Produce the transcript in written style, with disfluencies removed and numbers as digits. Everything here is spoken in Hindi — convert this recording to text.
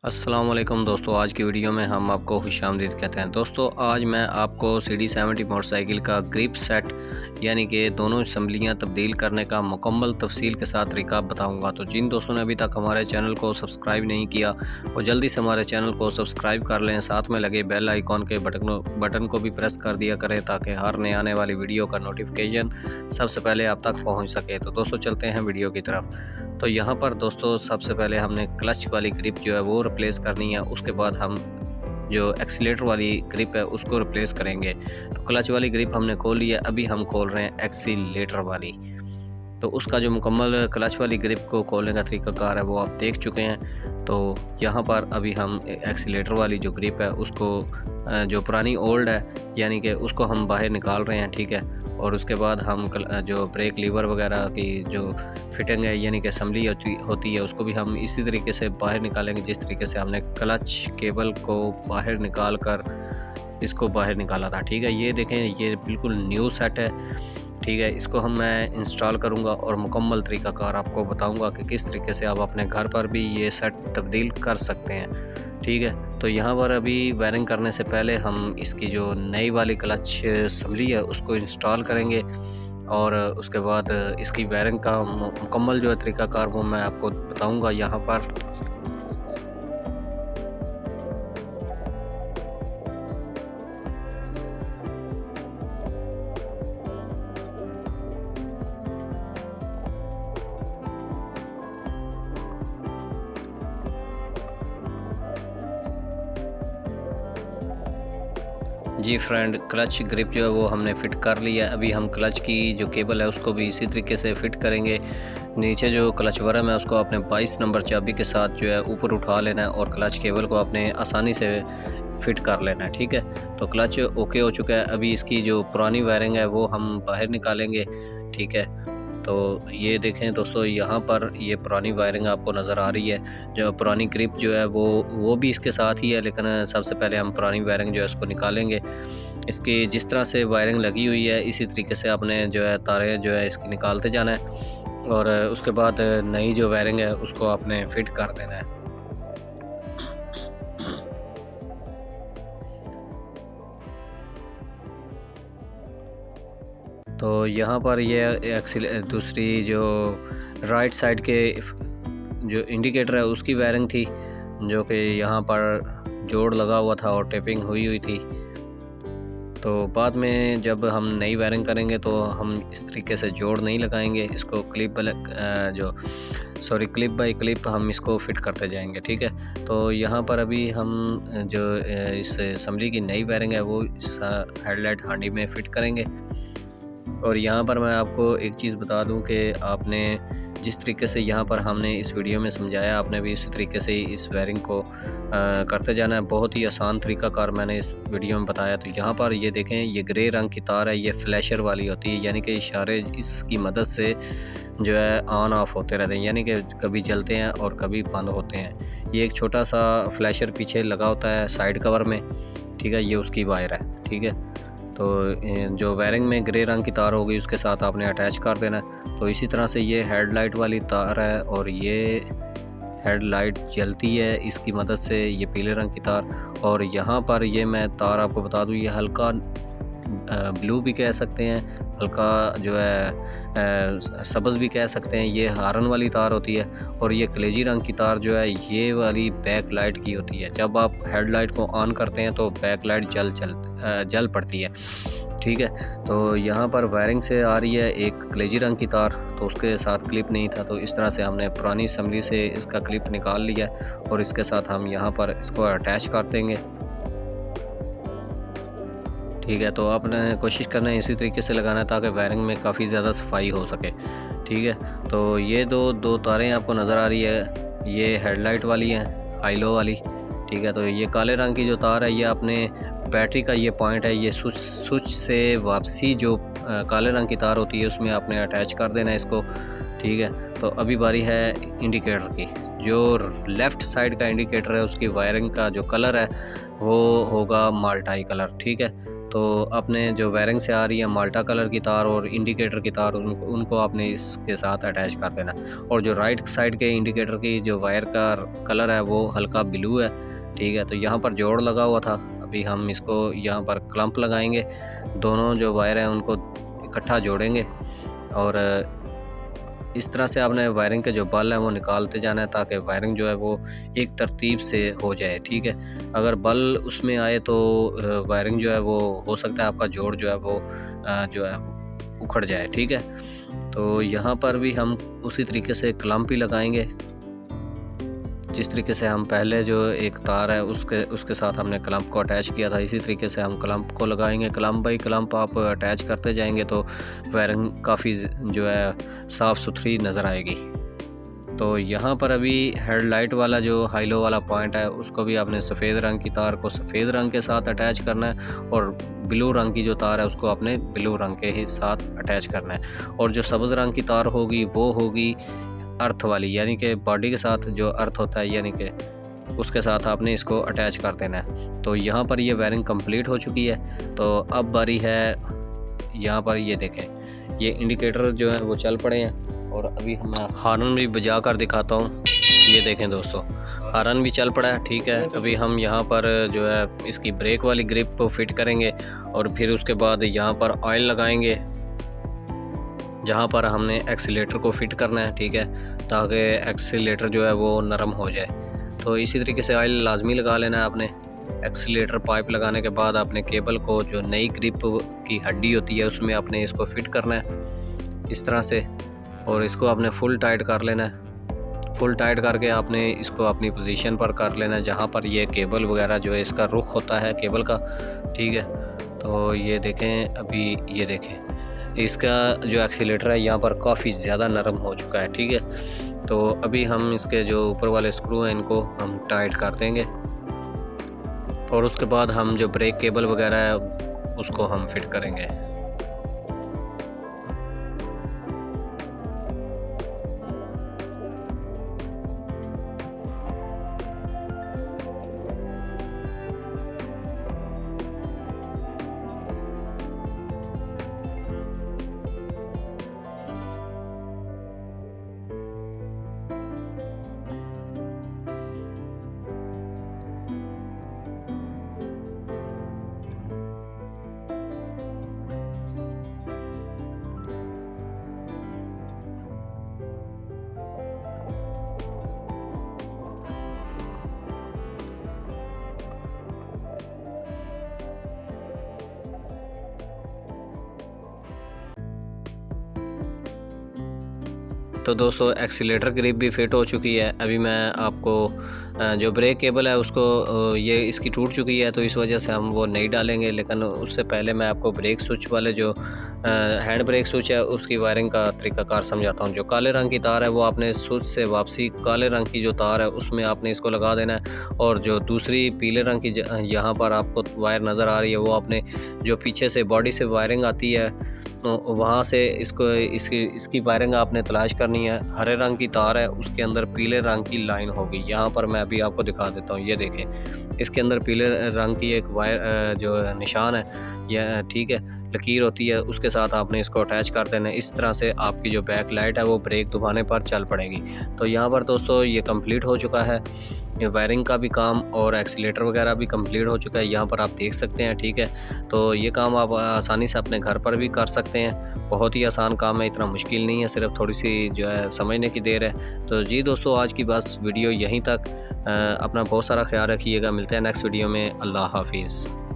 अस्सलाम वालेकुम दोस्तों, आज की वीडियो में हम आपको खुशामदीद कहते हैं। दोस्तों आज मैं आपको CD70 मोटरसाइकिल का ग्रिप सेट यानी कि दोनों असम्बलियाँ तब्दील करने का मुकम्मल तफसील के साथ तरीका बताऊंगा। तो जिन दोस्तों ने अभी तक हमारे चैनल को सब्सक्राइब नहीं किया वो जल्दी से हमारे चैनल को सब्सक्राइब कर लें, साथ में लगे बेल आइकॉन के बटन को भी प्रेस कर दिया करें ताकि हर नए आने वाली वीडियो का नोटिफिकेशन सबसे पहले आप तक पहुँच सके। तो दोस्तों चलते हैं वीडियो की तरफ। तो यहाँ पर दोस्तों सबसे पहले हमने क्लच वाली ग्रिप जो है वो रिप्लेस करनी है, उसके बाद हम जो एक्सीलेटर वाली ग्रिप है उसको रिप्लेस करेंगे। तो क्लच वाली ग्रिप हमने खोल लिया, अभी हम खोल रहे हैं एक्सीलेटर वाली। तो उसका जो मुकम्मल क्लच वाली ग्रिप को खोलने का तरीकाकार है वो आप देख चुके हैं। तो यहाँ पर अभी हम एक्सीलेटर वाली जो ग्रिप है उसको जो पुरानी ओल्ड है यानी कि उसको हम बाहर निकाल रहे हैं, ठीक है। और उसके बाद हम जो ब्रेक लीवर वगैरह की जो फिटिंग है यानी कि असम्बली होती है उसको भी हम इसी तरीके से बाहर निकालेंगे जिस तरीके से हमने क्लच केबल को बाहर निकाल कर इसको बाहर निकाला था, ठीक है। ये देखें, ये बिल्कुल न्यू सेट है, ठीक है। इसको मैं इंस्टॉल करूंगा और मुकम्मल तरीकाकार आपको बताऊंगा कि किस तरीके से आप अपने घर पर भी ये सेट तब्दील कर सकते हैं, ठीक है। तो यहाँ पर अभी वायरिंग करने से पहले हम इसकी जो नई वाली क्लच असम्बली है उसको इंस्टॉल करेंगे और उसके बाद इसकी वायरिंग का मुकम्मल जो है तरीकाकार वो मैं आपको बताऊँगा यहाँ पर। जी फ्रेंड, क्लच ग्रिप जो है वो हमने फ़िट कर लिया है। अभी हम क्लच की जो केबल है उसको भी इसी तरीके से फ़िट करेंगे। नीचे जो क्लच वरम है उसको आपने 22 नंबर चाबी के साथ जो है ऊपर उठा लेना है और क्लच केबल को आपने आसानी से फ़िट कर लेना है, ठीक है। तो क्लच ओके हो चुका है। अभी इसकी जो पुरानी वायरिंग है वो हम बाहर निकालेंगे, ठीक है। तो ये देखें दोस्तों, यहाँ पर ये पुरानी वायरिंग आपको नज़र आ रही है। जो पुरानी ग्रिप जो है वो भी इसके साथ ही है, लेकिन सबसे पहले हम पुरानी वायरिंग जो है उसको निकालेंगे। इसकी जिस तरह से वायरिंग लगी हुई है इसी तरीके से आपने जो है तारे जो है इसकी निकालते जाना है और उसके बाद नई जो वायरिंग है उसको आपने फ़िट कर देना है। तो यहाँ पर ये दूसरी जो राइट साइड के जो इंडिकेटर है उसकी वायरिंग थी जो कि यहाँ पर जोड़ लगा हुआ था और टेपिंग हुई थी। तो बाद में जब हम नई वायरिंग करेंगे तो हम इस तरीके से जोड़ नहीं लगाएंगे, इसको क्लिप बाय क्लिप हम इसको फिट करते जाएंगे, ठीक है। तो यहाँ पर अभी हम जो इस असम्बली की नई वायरिंग है वो इस हेडलाइट हांडी में फ़िट करेंगे। और यहाँ पर मैं आपको एक चीज़ बता दूं कि आपने जिस तरीके से यहाँ पर हमने इस वीडियो में समझाया आपने भी इसी तरीके से इस वायरिंग को करते जाना है। बहुत ही आसान तरीकाकार मैंने इस वीडियो में बताया। तो यहाँ पर ये देखें, ये ग्रे रंग की तार है, ये फ्लैशर वाली होती है यानी कि इशारे इसकी मदद से जो है ऑन ऑफ होते रहते हैं यानी कि कभी जलते हैं और कभी बंद होते हैं। ये एक छोटा सा फ्लैशर पीछे लगा होता है साइड कवर में, ठीक है। ये उसकी वायर है, ठीक है। तो जो वायरिंग में ग्रे रंग की तार होगी उसके साथ आपने अटैच कर देना है। तो इसी तरह से ये हेडलाइट वाली तार है और ये हेडलाइट जलती है इसकी मदद से, ये पीले रंग की तार। और यहाँ पर ये मैं तार आपको बता दूँ, ये हल्का ब्लू भी कह सकते हैं, हल्का जो है सब्ज़ भी कह सकते हैं। ये हारन वाली तार होती है और ये कलेजी रंग की तार जो है ये वाली बैक लाइट की होती है। जब आप हेडलाइट को ऑन करते हैं तो बैक लाइट जल पड़ती है, ठीक है। तो यहाँ पर वायरिंग से आ रही है एक कलेजी रंग की तार, तो उसके साथ क्लिप नहीं था, तो इस तरह से हमने पुरानी असम्बली से इसका क्लिप निकाल लिया और इसके साथ हम यहाँ पर इसको अटैच कर देंगे, ठीक है। तो आपने कोशिश करना है इसी तरीके से लगाना है ताकि वायरिंग में काफ़ी ज़्यादा सफाई हो सके, ठीक है। तो ये दो तारें आपको नज़र आ रही है, ये हेडलाइट वाली हैं, हाई लो वाली, ठीक है। तो ये काले रंग की जो तार है ये अपने बैटरी का ये पॉइंट है, ये स्विच से वापसी जो काले रंग की तार होती है उसमें आपने अटैच कर देना है इसको, ठीक है। तो अभी बारी है इंडिकेटर की। जो लेफ़्ट साइड का इंडिकेटर है उसकी वायरिंग का जो कलर है वो होगा माल्टाई कलर, ठीक है। तो अपने जो वायरिंग से आ रही है माल्टा कलर की तार और इंडिकेटर की तार उनको आपने इसके साथ अटैच कर देना। और जो राइट साइड के इंडिकेटर की जो वायर का कलर है वो हल्का ब्लू है, ठीक है। तो यहाँ पर जोड़ लगा हुआ था, अभी हम इसको यहाँ पर क्लम्प लगाएंगे, दोनों जो वायर हैं उनको इकट्ठा जोड़ेंगे और इस तरह से आपने वायरिंग के जो बल हैं वो निकालते जाना है ताकि वायरिंग जो है वो एक तरतीब से हो जाए, ठीक है। अगर बल उसमें आए तो वायरिंग जो है वो हो सकता है आपका जोड़ जो है वो उखड़ जाए, ठीक है। तो यहाँ पर भी हम उसी तरीके से क्लम्प ही लगाएंगे, जिस तरीके से हम पहले जो एक तार है उसके साथ हमने क्लम्प को अटैच किया था, इसी तरीके से हम क्लम्प को लगाएंगे। क्लम्प बाई क्लम्प आप अटैच करते जाएंगे तो वायरिंग काफ़ी जो है साफ़ सुथरी नज़र आएगी। तो यहाँ पर अभी हेडलाइट वाला जो हाई लो वाला पॉइंट है उसको भी आपने सफ़ेद रंग की तार को सफ़ेद रंग के साथ अटैच करना है और ब्लू रंग की जो तार है उसको आपने ब्लू रंग के ही साथ अटैच करना है। और जो सब्ज़ रंग की तार होगी वो होगी अर्थ वाली, यानी कि बॉडी के साथ जो अर्थ होता है यानी कि उसके साथ आपने इसको अटैच कर देना है। तो यहाँ पर ये वायरिंग कंप्लीट हो चुकी है। तो अब बारी है यहाँ पर, ये देखें ये इंडिकेटर जो है वो चल पड़े हैं और अभी मैं हार्न भी बजा कर दिखाता हूँ। ये देखें दोस्तों, हार्न भी चल पड़ा है, ठीक है। अभी हम यहाँ पर जो है इसकी ब्रेक वाली ग्रिप को फिट करेंगे और फिर उसके बाद यहाँ पर ऑयल लगाएंगे जहाँ पर हमने एक्सीलेटर को फिट करना है, ठीक है, ताकि एक्सीलेटर जो है वो नरम हो जाए। तो इसी तरीके से ऑयल लाजमी लगा लेना है आपने। एक्सीलेटर पाइप लगाने के बाद आपने केबल को जो नई ग्रिप की हड्डी होती है उसमें आपने इसको फिट करना है इस तरह से, और इसको आपने फुल टाइट कर लेना है। फुल टाइट करके आपने इसको अपनी पोजीशन पर कर लेना है जहाँ पर ये केबल वगैरह जो है इसका रुख होता है केबल का, ठीक है। तो ये देखें, अभी ये देखें इसका जो एक्सीलेटर है यहाँ पर काफ़ी ज़्यादा नरम हो चुका है, ठीक है। तो अभी हम इसके जो ऊपर वाले स्क्रू हैं इनको हम टाइट कर देंगे और उसके बाद हम जो ब्रेक केबल वगैरह है उसको हम फिट करेंगे। तो दोस्तों एक्सीलेटर ग्रिप भी फिट हो चुकी है। अभी मैं आपको जो ब्रेक केबल है उसको ये इसकी टूट चुकी है तो इस वजह से हम वो नहीं डालेंगे, लेकिन उससे पहले मैं आपको ब्रेक स्विच वाले जो हैंड ब्रेक स्विच है उसकी वायरिंग का तरीकाकार समझाता हूँ। जो काले रंग की तार है वो आपने स्विच से वापसी काले रंग की जो तार है उसमें आपने इसको लगा देना है, और जो दूसरी पीले रंग की यहाँ पर आपको वायर नज़र आ रही है वो आपने जो पीछे से बॉडी से वायरिंग आती है तो वहाँ से इसकी वायरिंग आपने तलाश करनी है। हरे रंग की तार है उसके अंदर पीले रंग की लाइन होगी, यहाँ पर मैं अभी आपको दिखा देता हूँ। ये देखें इसके अंदर पीले रंग की एक वायर जो निशान है यह, ठीक है, लकीर होती है, उसके साथ आपने इसको अटैच कर देना है। इस तरह से आपकी जो बैक लाइट है वो ब्रेक दबाने पर चल पड़ेगी। तो यहाँ पर दोस्तों ये कंप्लीट हो चुका है, ये वायरिंग का भी काम और एक्सीलेटर वगैरह भी कंप्लीट हो चुका है, यहाँ पर आप देख सकते हैं, ठीक है। तो ये काम आप आसानी से अपने घर पर भी कर सकते हैं, बहुत ही आसान काम है, इतना मुश्किल नहीं है, सिर्फ थोड़ी सी जो है समझने की देर है। तो जी दोस्तों आज की बस वीडियो यहीं तक। अपना बहुत सारा ख्याल रखिएगा, मिलते हैं नेक्स्ट वीडियो में। अल्लाह हाफिज़।